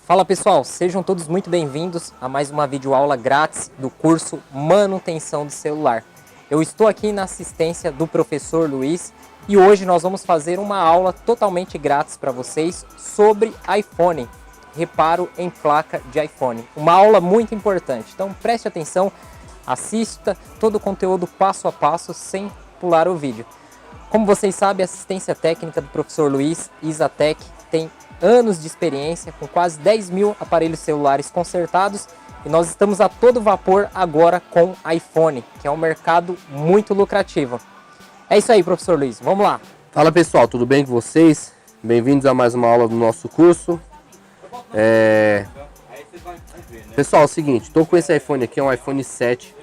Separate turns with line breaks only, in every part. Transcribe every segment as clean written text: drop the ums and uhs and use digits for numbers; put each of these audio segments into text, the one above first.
Fala pessoal, sejam todos muito bem-vindos a mais uma videoaula grátis do curso Manutenção de Celular. Eu estou aqui na assistência do professor Luiz e hoje nós vamos fazer uma aula totalmente grátis para vocês sobre iPhone, reparo em placa de iPhone. Uma aula muito importante, então preste atenção, assista todo o conteúdo passo a passo sem pular o vídeo. Como vocês sabem, a assistência técnica do professor Luiz, Isatec, tem anos de experiência, com quase 10 mil aparelhos celulares consertados, e nós estamos a todo vapor agora com iPhone, que é um mercado muito lucrativo. É isso aí, professor Luiz, vamos lá.
Fala pessoal, tudo bem com vocês? Bem-vindos a mais uma aula do nosso curso. Pessoal, é o seguinte, estou com esse iPhone aqui, é um iPhone 7.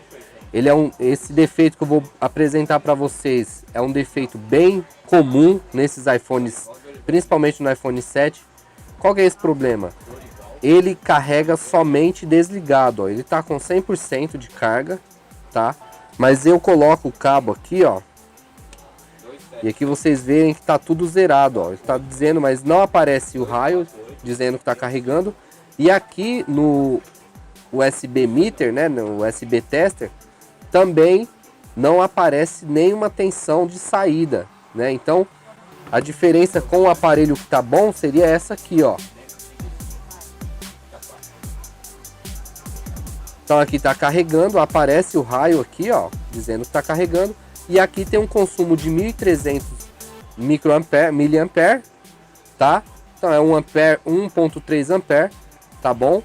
Esse defeito que eu vou apresentar para vocês é um defeito bem comum nesses iPhones, principalmente no iPhone 7. Qual que é esse problema? Ele carrega somente desligado, ó. Ele está com 100% de carga, tá? Mas eu coloco o cabo aqui, ó. E aqui vocês veem que está tudo zerado, ó. Ele está dizendo, mas não aparece o raio dizendo que está carregando. E aqui no USB Meter, né, no USB Tester, também não aparece nenhuma tensão de saída, né? Então, a diferença com o aparelho que tá bom seria essa aqui, ó. Então aqui tá carregando, aparece o raio aqui, ó, dizendo que tá carregando. E aqui tem um consumo de 1.300 miliampere, tá? Então é 1 ampere, 1.3 ampere, tá bom?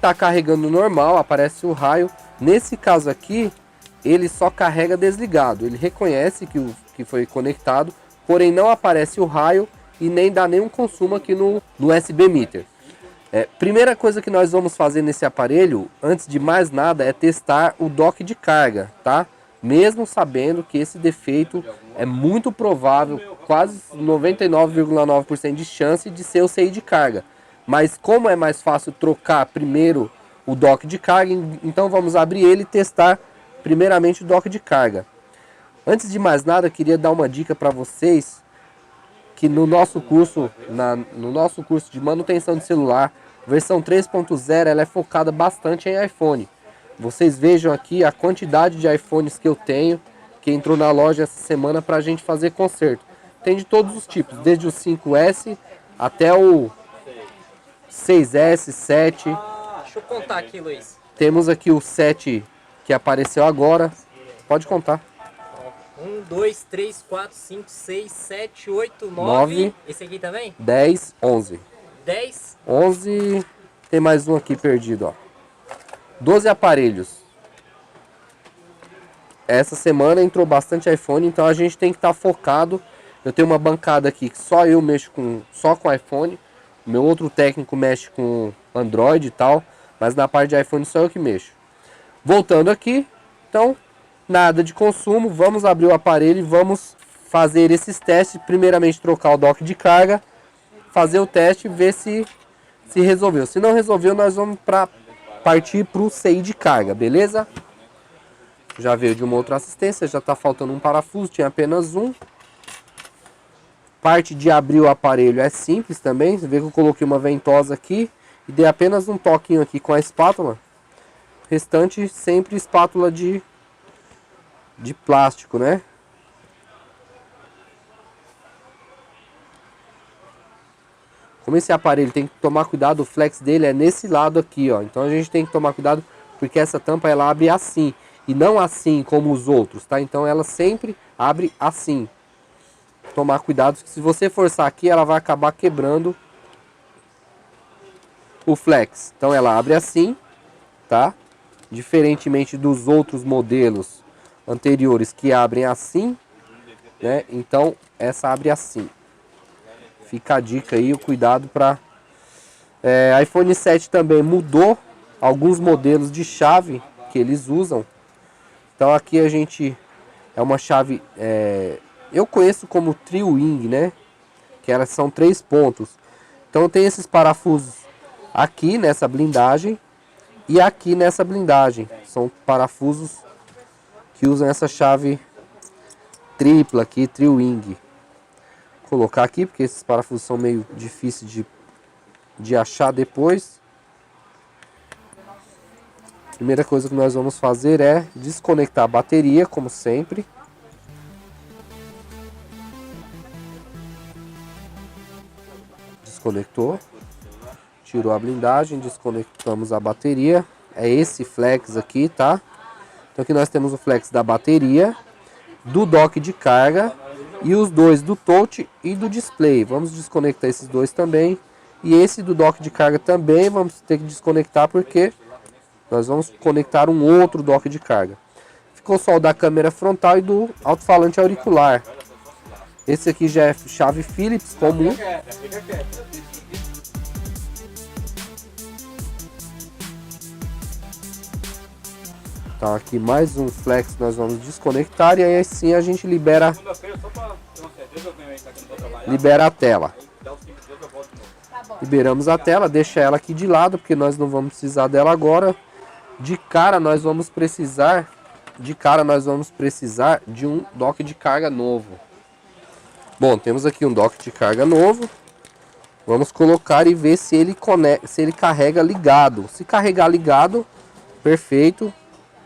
Tá carregando normal, aparece o raio. Nesse caso aqui, ele só carrega desligado. Ele reconhece que foi conectado, porém não aparece o raio e nem dá nenhum consumo aqui no USB Meter. Primeira coisa que nós vamos fazer nesse aparelho, antes de mais nada, é testar o dock de carga, tá? Mesmo sabendo que esse defeito é muito provável, quase 99,9% de chance de ser o CI de carga. Mas como é mais fácil trocar primeiro o dock de carga, então vamos abrir ele e testar primeiramente o dock de carga. Antes de mais nada, eu queria dar uma dica para vocês que no nosso curso de manutenção de celular, versão 3.0, ela é focada bastante em iPhone. Vocês vejam aqui a quantidade de iPhones que eu tenho, que entrou na loja essa semana para a gente fazer conserto. Tem de todos os tipos, desde o 5S até o 6S, 7.
Deixa eu contar aqui, Luiz.
Temos aqui o 7 que apareceu agora. Pode contar.
1, 2, 3, 4, 5, 6, 7, 8, 9.
9.
Esse aqui também?
10, 11.
10.
11. Tem mais um aqui perdido, ó. 12 aparelhos. Essa semana entrou bastante iPhone, então a gente tem que estar focado. Eu tenho uma bancada aqui que só eu mexo só com iPhone. O meu outro técnico mexe com Android e tal, mas na parte de iPhone só eu que mexo. Voltando aqui, então, nada de consumo, vamos abrir o aparelho e vamos fazer esses testes. Primeiramente trocar o dock de carga, fazer o teste e ver se resolveu. Se não resolveu, nós vamos partir para o CI de carga, beleza? Já veio de uma outra assistência, já está faltando um parafuso, tinha apenas um. Parte de abrir o aparelho é simples também, você vê que eu coloquei uma ventosa aqui e dei apenas um toquinho aqui com a espátula. Restante sempre espátula de plástico, né? Como esse aparelho tem que tomar cuidado, o flex dele é nesse lado aqui, ó. Então a gente tem que tomar cuidado porque essa tampa ela abre assim e não assim como os outros, tá? Então ela sempre abre assim. Tomar cuidado, que se você forçar aqui, ela vai acabar quebrando o flex. Então ela abre assim, tá? Diferentemente dos outros modelos anteriores que abrem assim, né? Então essa abre assim. Fica a dica aí, o cuidado para... iPhone 7 também mudou alguns modelos de chave que eles usam. Então aqui a gente... É uma chave... eu conheço como Tri-Wing, né? Que elas são 3 pontos. Então tem esses parafusos aqui nessa blindagem e aqui nessa blindagem. São parafusos que usam essa chave tripla aqui, Tri-Wing. Colocar aqui porque esses parafusos são meio difíceis de achar depois. Primeira coisa que nós vamos fazer é desconectar a bateria, como sempre. Desconectou. Tirou a blindagem, desconectamos a bateria. É esse flex aqui, tá? Então aqui nós temos o flex da bateria, do dock de carga e os dois do touch e do display. Vamos desconectar esses dois também. E esse do dock de carga também vamos ter que desconectar porque nós vamos conectar um outro dock de carga. Ficou só o da câmera frontal e do alto-falante auricular. Esse aqui já é chave Phillips comum. Então aqui mais um flex nós vamos desconectar e aí assim a gente libera a tela. Liberamos a tela, deixa ela aqui de lado porque nós não vamos precisar dela agora. De cara nós vamos precisar de um dock de carga novo. Bom, temos aqui um dock de carga novo. Vamos colocar e ver se ele carrega ligado. Se carregar ligado, perfeito.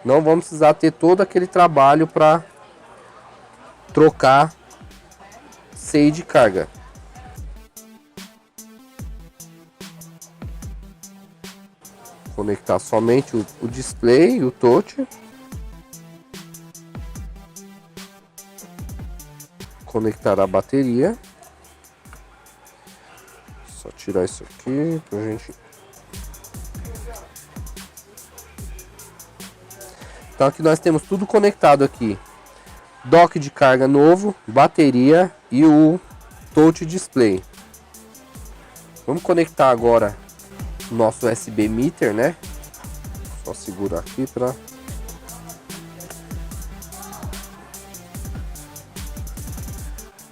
Não vamos precisar ter todo aquele trabalho para trocar CI de carga. Conectar somente o display e o touch. Conectar a bateria. Só tirar isso aqui pra gente. Então aqui nós temos tudo conectado aqui. Dock de carga novo, bateria e o touch display. Vamos conectar agora o nosso USB meter, né? Só segurar aqui para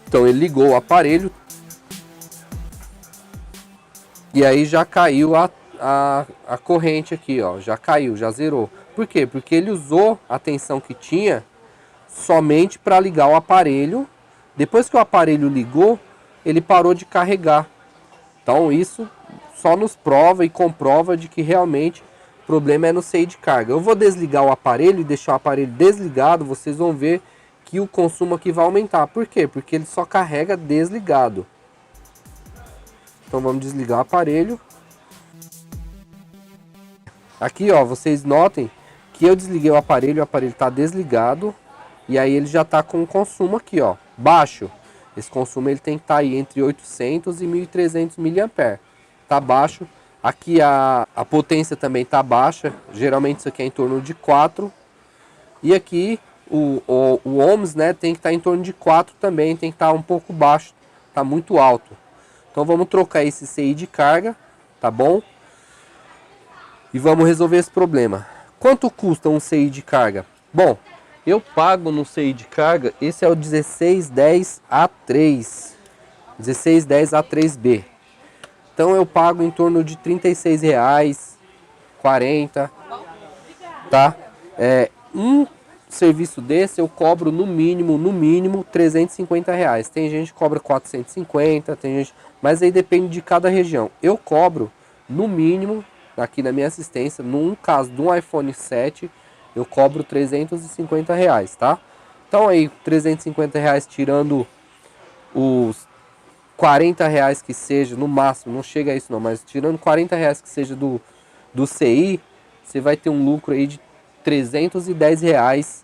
Então ele ligou o aparelho e aí já caiu a corrente aqui, ó, já caiu, já zerou. Por quê? Porque ele usou a tensão que tinha somente para ligar o aparelho. Depois que o aparelho ligou, ele parou de carregar. Então isso só nos prova e comprova de que realmente o problema é no CI de carga. Eu vou desligar o aparelho e deixar o aparelho desligado, vocês vão ver que o consumo aqui vai aumentar. Por quê? Porque ele só carrega desligado. Então vamos desligar o aparelho. Aqui, ó, vocês notem que eu desliguei o aparelho está desligado. E aí ele já está com o consumo aqui, ó, baixo. Esse consumo ele tem que estar aí entre 800 e 1300 mAh. Tá baixo. Aqui a potência também tá baixa. Geralmente isso aqui é em torno de 4. E aqui o ohms, né, tem que estar em torno de 4 também. Tem que estar um pouco baixo. Tá muito alto. Então vamos trocar esse CI de carga, tá bom? E vamos resolver esse problema. Quanto custa um CI de carga? Bom, eu pago no CI de carga, esse é o 1610A3. 1610A3B. Então eu pago em torno de R$36, 40, tá? Um serviço desse eu cobro no mínimo R$350. Tem gente que cobra 450, tem gente, mas aí depende de cada região. Eu cobro no mínimo, aqui na minha assistência, num caso de um iPhone 7, eu cobro R$350, tá? Então aí R$350 tirando os R$40 que seja, no máximo, não chega a isso não, mas tirando R$40 que seja do CI, você vai ter um lucro aí de R$310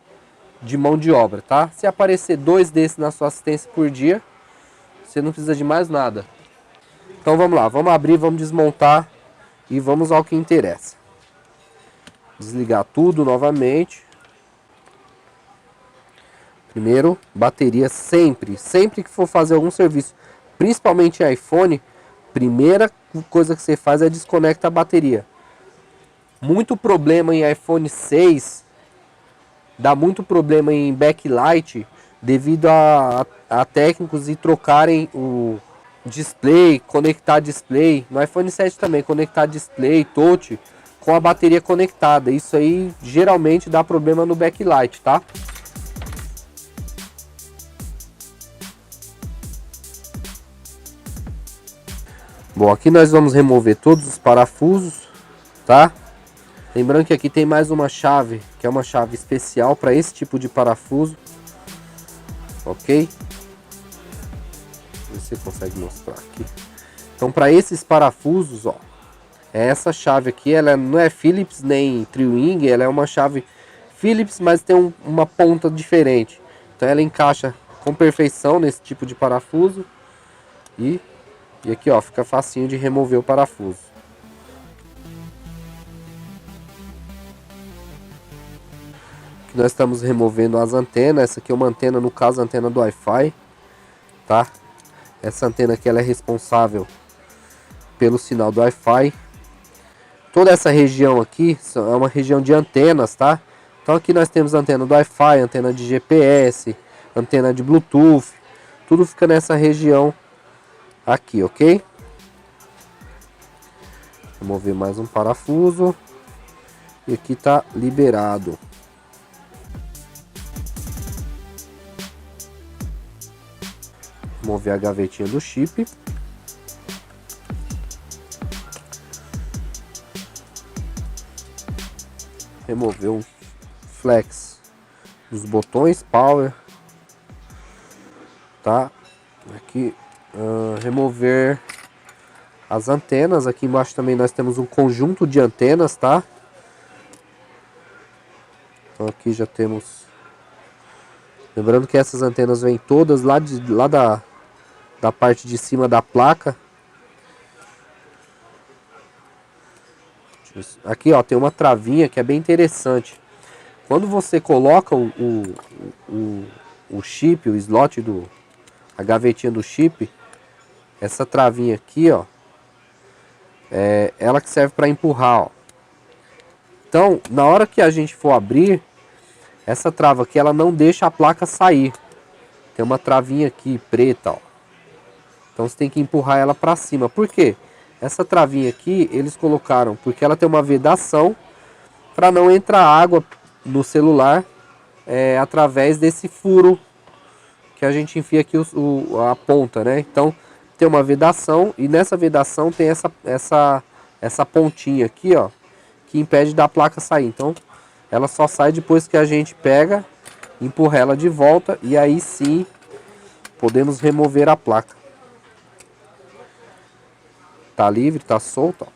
de mão de obra, tá? Se aparecer 2 desses na sua assistência por dia, você não precisa de mais nada. Então vamos lá, vamos abrir, vamos desmontar e vamos ao que interessa. Desligar tudo novamente. Primeiro, bateria sempre que for fazer algum serviço, principalmente em iPhone, primeira coisa que você faz é desconecta a bateria. Muito problema em iPhone 6, dá muito problema em backlight devido a técnicos e trocarem o display, conectar display. No iPhone 7 também, conectar display, touch com a bateria conectada. Isso aí geralmente dá problema no backlight, tá? Bom, aqui nós vamos remover todos os parafusos, tá? Lembrando que aqui tem mais uma chave, que é uma chave especial para esse tipo de parafuso. Ok? Você consegue mostrar aqui. Então, para esses parafusos, ó, essa chave aqui, ela não é Phillips nem Tri-Wing, ela é uma chave Phillips, mas tem uma ponta diferente. Então, ela encaixa com perfeição nesse tipo de parafuso. E aqui, ó, fica facinho de remover o parafuso. Aqui nós estamos removendo as antenas. Essa aqui é uma antena, no caso, a antena do Wi-Fi, tá? Essa antena aqui, ela é responsável pelo sinal do Wi-Fi. Toda essa região aqui é uma região de antenas, tá? Então aqui nós temos antena do Wi-Fi, antena de GPS, antena de Bluetooth. Tudo fica nessa região aqui, ok? Remover mais um parafuso. E aqui tá liberado. Remover a gavetinha do chip. Remover um flex dos botões power, tá? Aqui remover as antenas. Aqui embaixo também nós temos um conjunto de antenas, tá? Então aqui já temos, lembrando que essas antenas vêm todas lá da parte de cima da placa. Aqui, ó, tem uma travinha que é bem interessante. Quando você coloca o chip, o slot a gavetinha do chip, essa travinha aqui, ó, é ela que serve para empurrar, ó. Então, na hora que a gente for abrir, essa trava aqui, ela não deixa a placa sair. Tem uma travinha aqui preta, ó. Então você tem que empurrar ela para cima. Por quê? Essa travinha aqui, eles colocaram porque ela tem uma vedação para não entrar água no celular através desse furo que a gente enfia aqui a ponta, né? Então tem uma vedação e nessa vedação tem essa pontinha aqui, ó, que impede da placa sair. Então ela só sai depois que a gente pega, empurra ela de volta e aí sim podemos remover a placa. Tá livre, tá solto, ó.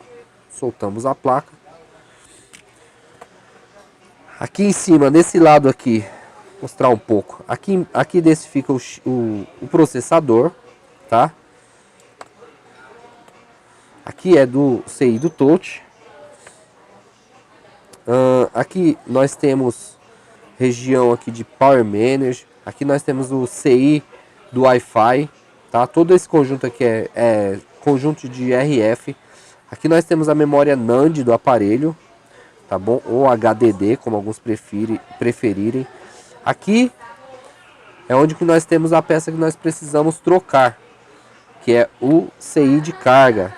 Soltamos a placa. Aqui em cima, nesse lado aqui, vou mostrar um pouco. Aqui desse fica o processador, tá? Aqui é do CI do touch. Aqui nós temos região aqui de Power Manager. Aqui nós temos o CI do Wi-Fi, tá? Todo esse conjunto aqui é conjunto de RF. Aqui nós temos a memória NAND do aparelho, tá bom? Ou HDD, como alguns preferirem. Aqui é onde que nós temos a peça que nós precisamos trocar, que é o CI de carga.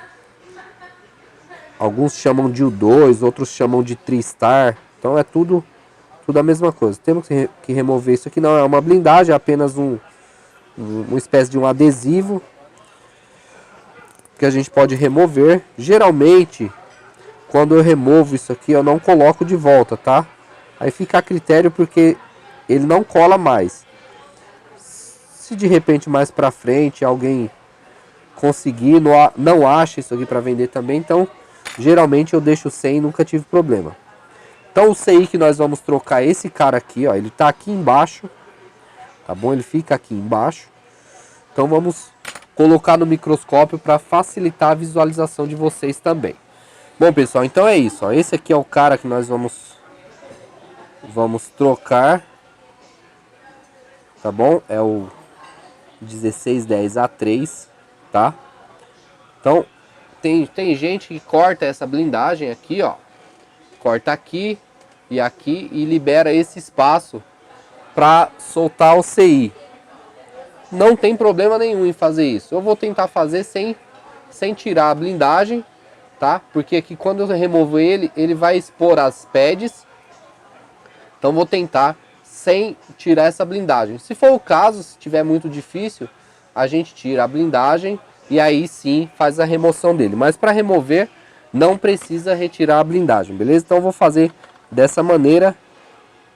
Alguns chamam de U2, outros chamam de TriStar. Então é tudo a mesma coisa. Temos que remover isso aqui. Não é uma blindagem, é apenas uma espécie de um adesivo que a gente pode remover. Geralmente, quando eu removo isso aqui, eu não coloco de volta, tá? Aí fica a critério porque ele não cola mais. Se de repente mais pra frente alguém conseguir, não acha isso aqui para vender também, então geralmente eu deixo sem e nunca tive problema. Então o CI que nós vamos trocar é esse cara aqui, ó, ele tá aqui embaixo, tá bom? Ele fica aqui embaixo. Então vamos colocar no microscópio para facilitar a visualização de vocês também. Bom, pessoal, então é isso, ó. Esse aqui é o cara que nós vamos trocar, tá bom? É o 1610A3, tá? Então tem gente que corta essa blindagem aqui, ó, corta aqui e libera esse espaço para soltar o CI. Não tem problema nenhum em fazer isso. Eu vou tentar fazer sem tirar a blindagem, tá? Porque aqui quando eu removo ele vai expor as pads. Então vou tentar sem tirar essa blindagem. Se for o caso, se tiver muito difícil, a gente tira a blindagem e aí sim faz a remoção dele. Mas para remover não precisa retirar a blindagem, beleza? Então eu vou fazer dessa maneira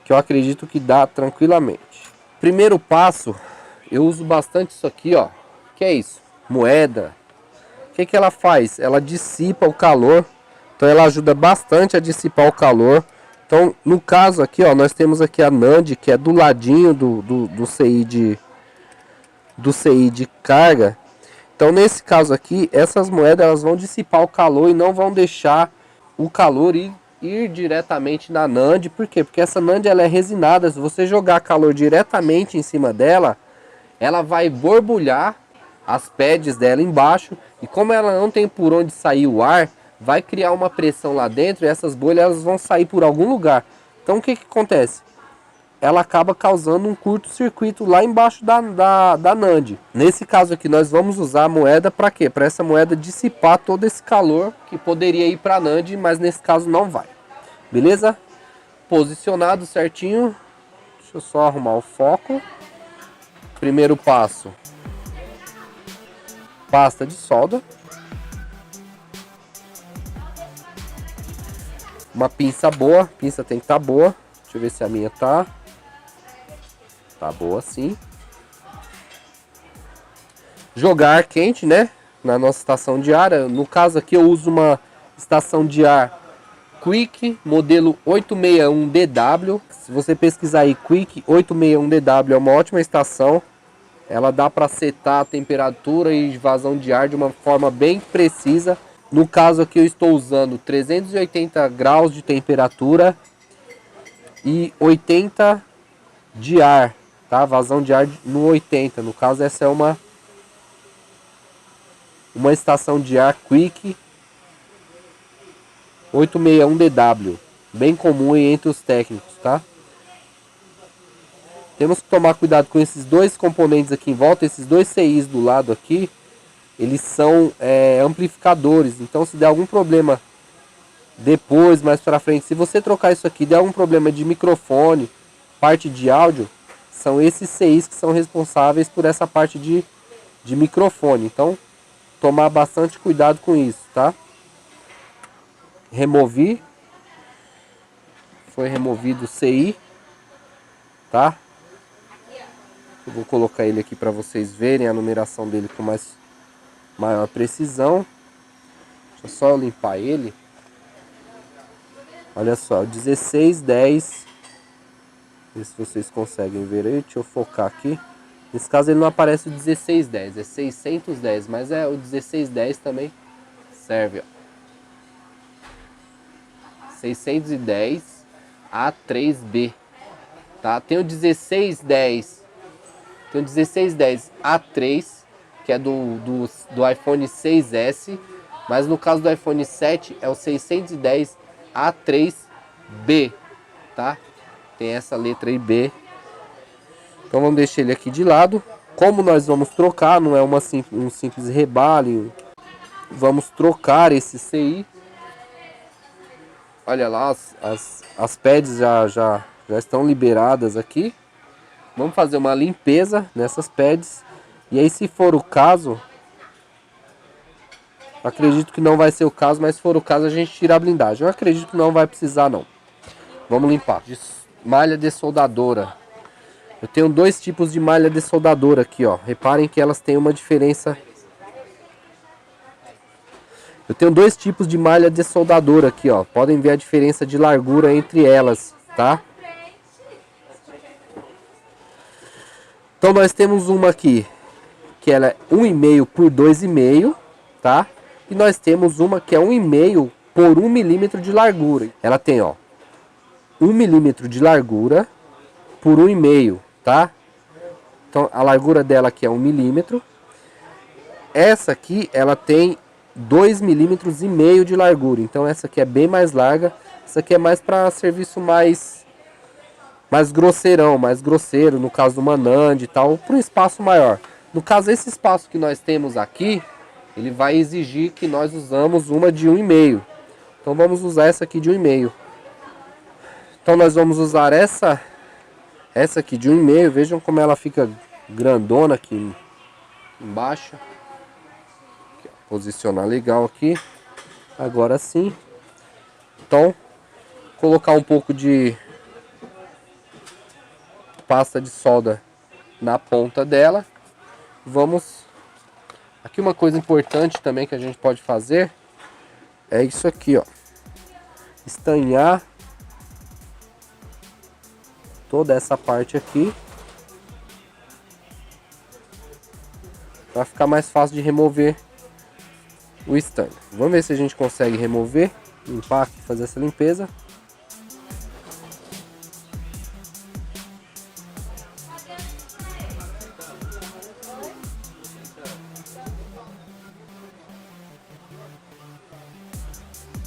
que eu acredito que dá tranquilamente. Primeiro passo, eu uso bastante isso aqui, ó. Que é isso? Moeda. O que que ela faz? Ela dissipa o calor. Então ela ajuda bastante a dissipar o calor. Então no caso aqui, ó, nós temos aqui a NAND, que é do ladinho do CI de carga. Então nesse caso aqui, essas moedas elas vão dissipar o calor e não vão deixar o calor ir diretamente na NAND. Por quê? Porque essa NAND ela é resinada. Se você jogar calor diretamente em cima dela, ela vai borbulhar as pads dela embaixo. E como ela não tem por onde sair o ar, vai criar uma pressão lá dentro e essas bolhas elas vão sair por algum lugar. Então o que que acontece? Ela acaba causando um curto-circuito lá embaixo da NAND. Nesse caso aqui nós vamos usar a moeda para quê? Para essa moeda dissipar todo esse calor que poderia ir para a NAND, mas nesse caso não vai. Beleza? Posicionado certinho. Deixa eu só arrumar o foco. Primeiro passo. Pasta de solda. Uma pinça boa. A pinça tem que estar boa. Deixa eu ver se a minha tá. Tá boa sim. Jogar ar quente, né? Na nossa estação de ar. No caso aqui eu uso uma estação de ar Quick, modelo 861DW. Se você pesquisar aí Quick 861DW é uma ótima estação. Ela dá para setar a temperatura e vazão de ar de uma forma bem precisa. No caso aqui eu estou usando 380 graus de temperatura e 80 de ar. Tá? Vazão de ar no 80. No caso essa é uma estação de ar Quick 861DW, bem comum entre os técnicos, tá? Temos que tomar cuidado com esses dois componentes aqui em volta, esses dois CIs do lado aqui, eles são amplificadores, então se der algum problema depois, mais pra frente, se você trocar isso aqui, der algum problema de microfone, parte de áudio, são esses CIs que são responsáveis por essa parte de microfone. Então, tomar bastante cuidado com isso, tá? Removi. Foi removido o CI, tá? Eu vou colocar ele aqui para vocês verem a numeração dele com maior precisão. Deixa eu só limpar ele. Olha só, 1610. Ver se vocês conseguem ver aí. Deixa eu focar aqui. Nesse caso ele não aparece o 1610, é 610, mas o 1610 também serve, ó. 610 A3B, tá? Tem o 1610, tem o 1610 A3, que é do iPhone 6S, mas no caso do iPhone 7 é o 610 A3B, tá? Tem essa letra aí B. Então vamos deixar ele aqui de lado. Como nós vamos trocar, não é um simples rebale. Vamos trocar esse CI. Olha lá, as pads já estão liberadas aqui. Vamos fazer uma limpeza nessas pads. E aí, se for o caso, acredito que não vai ser o caso, mas se for o caso a gente tira a blindagem. Eu acredito que não vai precisar não. Vamos limpar. Malha dessoldadora. Eu tenho dois tipos de malha dessoldadora aqui, ó. Reparem que elas têm uma diferença. Eu tenho dois tipos de malha dessoldadora aqui, ó. Podem ver a diferença de largura entre elas, tá? Então nós temos uma aqui que ela é 1,5 por 2,5, tá? E nós temos uma que é 1,5 por 1 milímetro de largura. Ela tem, ó, 1 milímetro de largura por 1,5, tá? Então a largura dela aqui é 1 milímetro. Essa aqui ela tem 2,5 milímetros de largura. Então essa aqui é bem mais larga. Essa aqui é mais para serviço mais grosseirão, mais grosseiro, no caso do NAND e tal, para um espaço maior. No caso, esse espaço que nós temos aqui, ele vai exigir que nós usamos uma de 1,5. Então vamos usar essa aqui de 1,5. Então nós vamos usar essa aqui de 1,5. Vejam como ela fica grandona aqui embaixo. Posicionar legal aqui. Agora sim. Então, colocar um pouco de pasta de solda na ponta dela. Vamos... Aqui uma coisa importante também que a gente pode fazer é isso aqui, ó. Estanhar toda essa parte aqui. Para ficar mais fácil de remover o estanho. Vamos ver se a gente consegue remover, limpar aqui, fazer essa limpeza.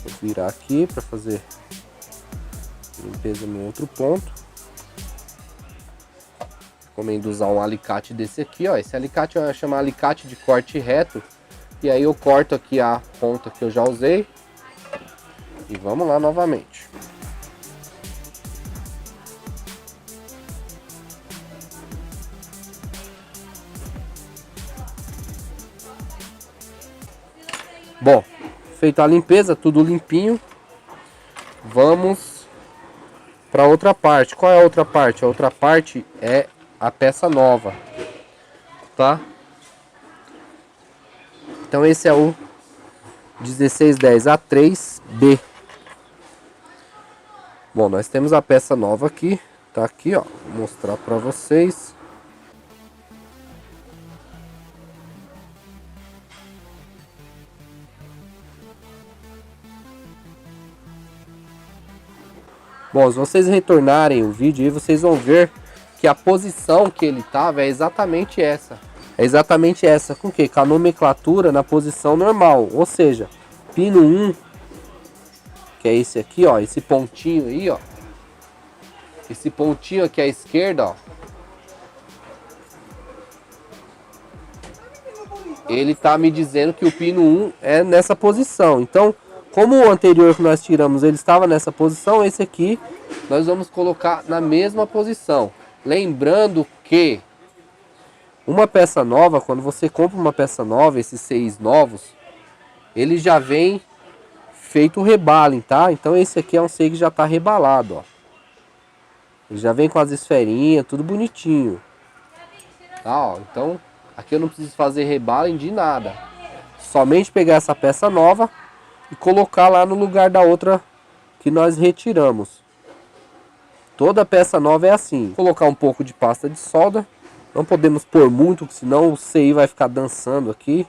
Vou virar aqui para fazer limpeza no outro ponto. Recomendo usar um alicate desse aqui, ó. Esse alicate chama alicate de corte reto. E aí eu corto aqui a ponta que eu já usei. E vamos lá novamente. Bom, feita a limpeza, tudo limpinho. Vamos para outra parte. Qual é a outra parte? A outra parte é a peça nova, tá? Então esse é o 1610 A3B. Bom, nós temos a peça nova aqui, tá aqui, ó, vou mostrar para vocês. Bom, se vocês retornarem o vídeo aí, vocês vão ver que a posição que ele tava é exatamente essa. É exatamente essa. Com o quê? Com a nomenclatura na posição normal. Ou seja, pino 1, que é esse aqui, ó. Esse pontinho aí, ó. Esse pontinho aqui à esquerda, ó. Ele tá me dizendo que o pino 1 é nessa posição. Então, como o anterior que nós tiramos, ele estava nessa posição, esse aqui nós vamos colocar na mesma posição. Lembrando que uma peça nova, quando você compra uma peça nova, esses CIs novos, ele já vem feito o rebalem, tá? Então esse aqui é um CI que já está rebalado, ó. Ele já vem com as esferinhas, tudo bonitinho. Tá, ó. Então aqui eu não preciso fazer rebalem de nada. Somente pegar essa peça nova e colocar lá no lugar da outra que nós retiramos. Toda peça nova é assim. Colocar um pouco de pasta de solda. Não podemos pôr muito, senão o CI vai ficar dançando aqui.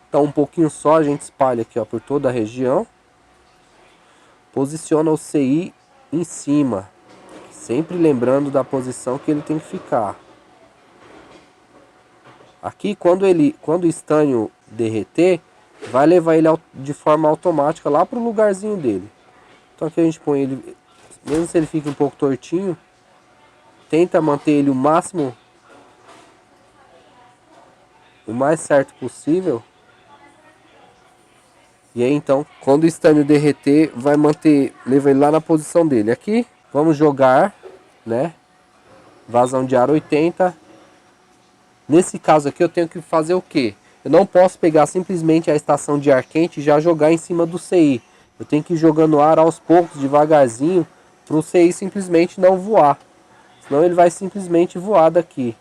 Então um pouquinho só a gente espalha aqui, ó, por toda a região. Posiciona o CI em cima. Sempre lembrando da posição que ele tem que ficar. Aqui quando o estanho derreter, vai levar ele de forma automática lá para o lugarzinho dele. Então aqui a gente põe ele, mesmo se ele fique um pouco tortinho, tenta manter ele o máximo, o mais certo possível. E aí então, quando o estanho derreter, vai manter, leva ele lá na posição dele. Aqui, vamos jogar, né? Vazão de ar 80. Nesse caso aqui eu tenho que fazer o quê? Eu não posso pegar simplesmente a estação de ar quente e já jogar em cima do CI. Eu tenho que ir jogando ar aos poucos, devagarzinho, para o CI simplesmente não voar. Senão ele vai simplesmente voar daqui.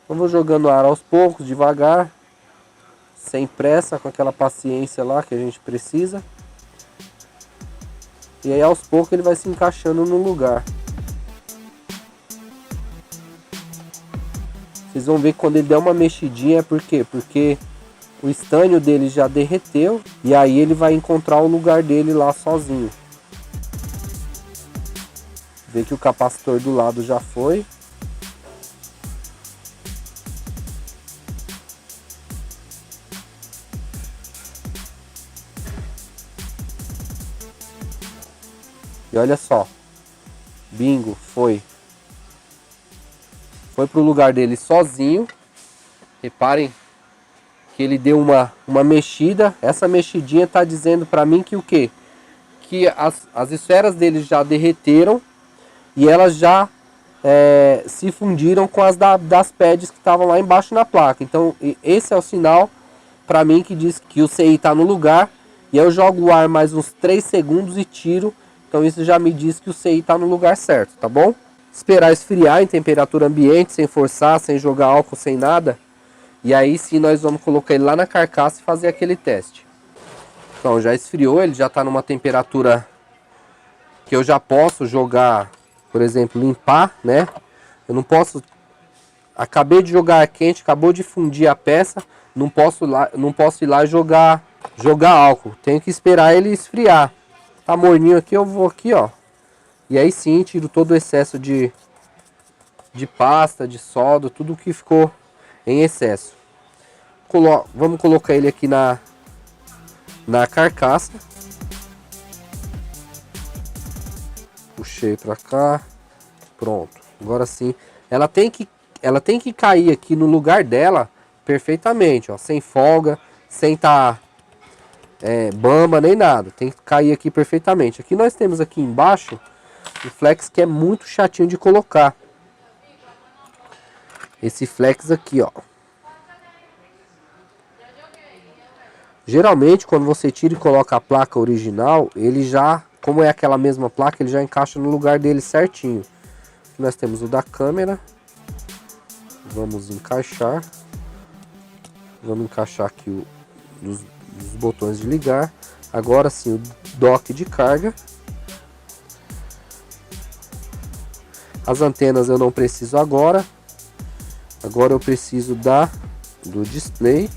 Então vou jogando ar aos poucos, devagar, sem pressa, com aquela paciência lá que a gente precisa. E aí aos poucos ele vai se encaixando no lugar. Vocês vão ver que quando ele der uma mexidinha, por quê? Porque o estanho dele já derreteu e aí ele vai encontrar o lugar dele lá sozinho. Vê que o capacitor do lado já foi. E olha só, bingo, foi pro lugar dele sozinho. Reparem que ele deu uma mexida. Essa mexidinha tá dizendo para mim que o quê? Que as esferas dele já derreteram e elas já se fundiram com as das pads que estavam lá embaixo na placa. Então esse é o sinal pra mim que diz que o CI tá no lugar. E eu jogo o ar mais uns 3 segundos e tiro. Então isso já me diz que o CI tá no lugar certo, tá bom? Esperar esfriar em temperatura ambiente, sem forçar, sem jogar álcool, sem nada. E aí sim nós vamos colocar ele lá na carcaça e fazer aquele teste. Então já esfriou, ele já está numa temperatura que eu já posso jogar, por exemplo, limpar, né? Eu não posso... Acabei de jogar quente, acabou de fundir a peça, não posso ir lá jogar álcool. Tenho que esperar ele esfriar. Tá morninho aqui, eu vou aqui, ó. E aí sim, tiro todo o excesso de pasta, de solda, tudo que ficou em excesso. Vamos colocar ele aqui na carcaça. Puxei pra cá. Pronto. Agora sim. Ela tem que cair aqui no lugar dela perfeitamente, ó. Sem folga, sem tá bamba nem nada. Tem que cair aqui perfeitamente. Aqui nós temos aqui embaixo o flex que é muito chatinho de colocar. Esse flex aqui, ó. Geralmente quando você tira e coloca a placa original, ele já, como é aquela mesma placa, ele já encaixa no lugar dele certinho. Aqui nós temos o da câmera. Vamos encaixar. Vamos encaixar aqui os botões de ligar. Agora sim o dock de carga. As antenas eu não preciso agora. Agora eu preciso do display.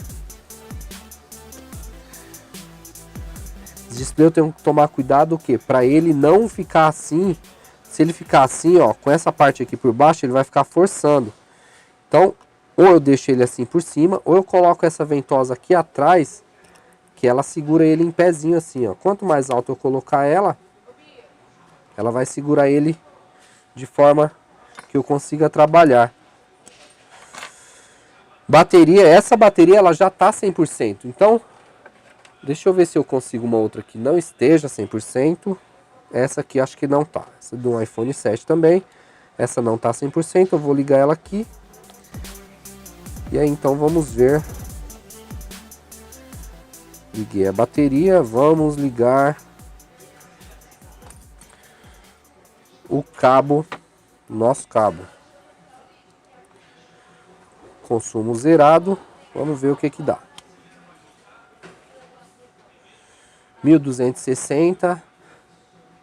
Esse display eu tenho que tomar cuidado o quê? Para ele não ficar assim. Se ele ficar assim, ó, com essa parte aqui por baixo, ele vai ficar forçando. Então, ou eu deixo ele assim por cima, ou eu coloco essa ventosa aqui atrás, que ela segura ele em pezinho assim, ó. Quanto mais alto eu colocar ela vai segurar ele de forma que eu consiga trabalhar. Bateria, essa bateria ela já tá 100%. Então, deixa eu ver se eu consigo uma outra que não esteja 100%. Essa aqui acho que não tá. Essa do iPhone 7 também. Essa não tá 100%. Eu vou ligar ela aqui. E aí então vamos ver. Liguei a bateria. Vamos ligar o cabo. Nosso cabo. Consumo zerado. Vamos ver o que dá. 1260.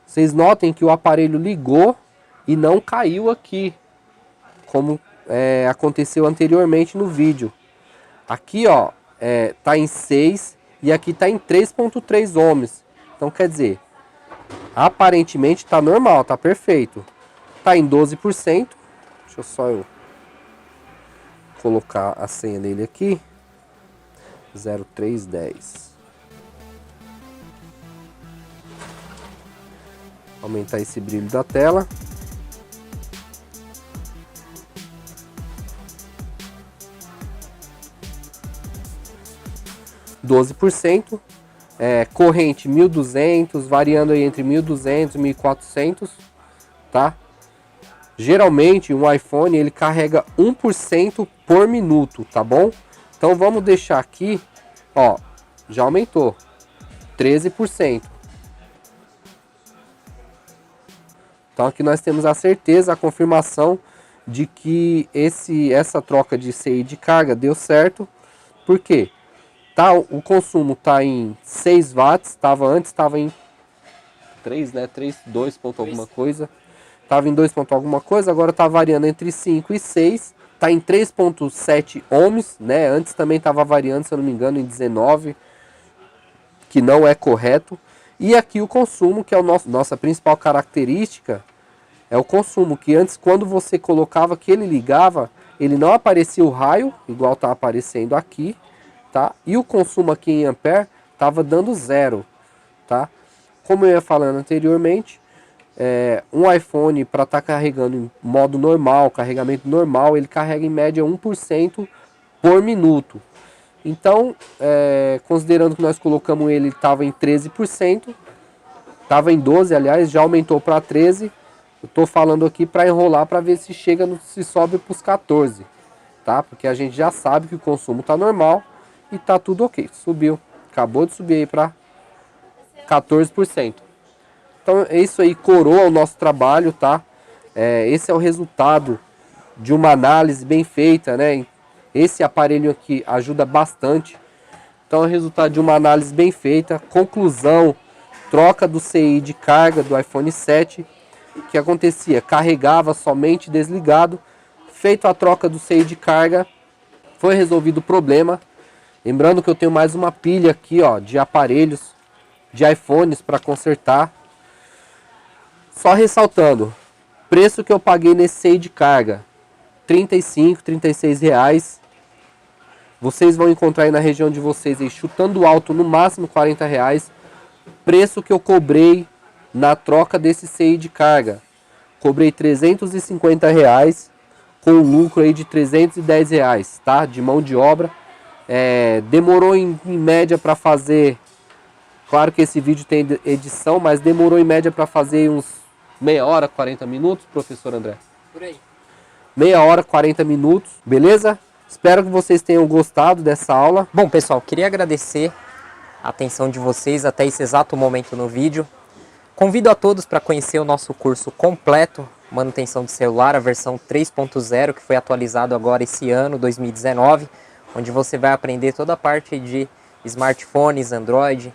Vocês notem que o aparelho ligou e não caiu aqui, como aconteceu anteriormente no vídeo. Aqui, ó, tá em 6 e aqui tá em 3.3 ohms. Então quer dizer, aparentemente tá normal, tá perfeito. Tá em 12%. Deixa eu só colocar a senha dele aqui. 0310. Aumentar esse brilho da tela. %, corrente 1200, variando aí entre 1200 e 1400, tá? Geralmente um iPhone ele carrega 1% por minuto, tá bom? Então vamos deixar aqui, ó, já aumentou 13%. Então aqui nós temos a certeza, a confirmação de que essa troca de CI de carga deu certo. Por quê? Tá, o consumo está em 6 watts, antes estava em 3, né? 3, 2 ponto alguma coisa. Estava em 2 ponto alguma coisa, agora está variando entre 5 e 6. Está em 3.7 ohms, né? Antes também estava variando, se eu não me engano, em 19, que não é correto. E aqui o consumo, que é nossa principal característica, é o consumo, que antes quando você colocava que ele ligava, ele não aparecia o raio, igual está aparecendo aqui, tá? E o consumo aqui em ampere estava dando 0, tá? Como eu ia falando anteriormente, um iPhone para estar carregando em modo normal, carregamento normal, ele carrega em média 1% por minuto. Então, considerando que nós colocamos ele estava em 13%, estava em 12, aliás, já aumentou para 13. Eu estou falando aqui para enrolar para ver se chega, se sobe para os 14, tá? Porque a gente já sabe que o consumo está normal e tá tudo ok. Subiu. Acabou de subir aí para 14%. Então isso aí coroa o nosso trabalho, tá? Esse é o resultado de uma análise bem feita, né? Esse aparelho aqui ajuda bastante. Então é o resultado de uma análise bem feita. Conclusão, troca do CI de carga do iPhone 7. O que acontecia? Carregava somente desligado. Feito a troca do CI de carga, foi resolvido o problema. Lembrando que eu tenho mais uma pilha aqui, ó, de aparelhos, de iPhones para consertar. Só ressaltando, preço que eu paguei nesse CI de carga, R$35, R$36. Vocês vão encontrar aí na região de vocês, aí, chutando alto, no máximo R$40. Preço que eu cobrei na troca desse CI de carga. Cobrei R$350, com lucro aí de R$310, tá? De mão de obra. Demorou em média para fazer... Claro que esse vídeo tem edição, mas demorou em média para fazer uns meia hora, 40 minutos, professor André?
Por aí.
Meia hora, 40 minutos, beleza? Espero que vocês tenham gostado dessa aula.
Bom, pessoal, queria agradecer a atenção de vocês até esse exato momento no vídeo. Convido a todos para conhecer o nosso curso completo, manutenção de celular, a versão 3.0, que foi atualizado agora esse ano, 2019, onde você vai aprender toda a parte de smartphones, Android,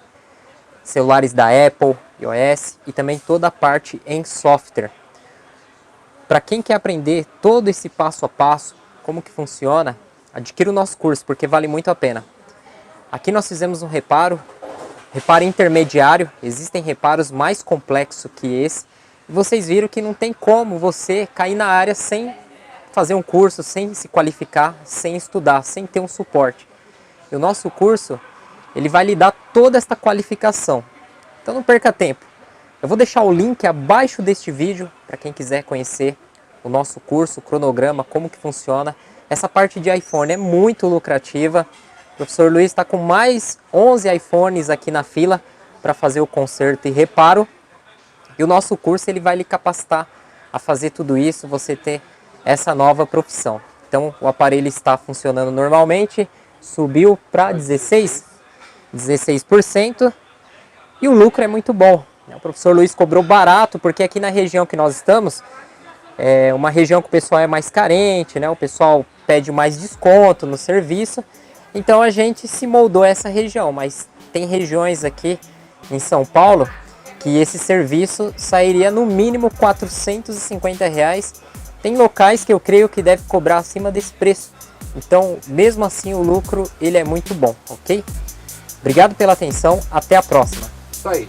celulares da Apple, iOS e também toda a parte em software. Para quem quer aprender todo esse passo a passo, como que funciona, adquira o nosso curso, porque vale muito a pena. Aqui nós fizemos um reparo intermediário, existem reparos mais complexos que esse, e vocês viram que não tem como você cair na área sem fazer um curso, sem se qualificar, sem estudar, sem ter um suporte. E o nosso curso, ele vai lhe dar toda esta qualificação. Então não perca tempo. Eu vou deixar o link abaixo deste vídeo para quem quiser conhecer o nosso curso, o cronograma, como que funciona. Essa parte de iPhone é muito lucrativa. O professor Luiz está com mais 11 iPhones aqui na fila para fazer o conserto e reparo. E o nosso curso ele vai lhe capacitar a fazer tudo isso, você ter essa nova profissão. Então o aparelho está funcionando normalmente, subiu para 16%. E o lucro é muito bom. O professor Luiz cobrou barato, porque aqui na região que nós estamos, é uma região que o pessoal é mais carente, né? O pessoal pede mais desconto no serviço. Então a gente se moldou a essa região, mas tem regiões aqui em São Paulo que esse serviço sairia no mínimo R$450. Tem locais que eu creio que deve cobrar acima desse preço. Então, mesmo assim, o lucro ele é muito bom, ok? Obrigado pela atenção, até a próxima.
Isso aí.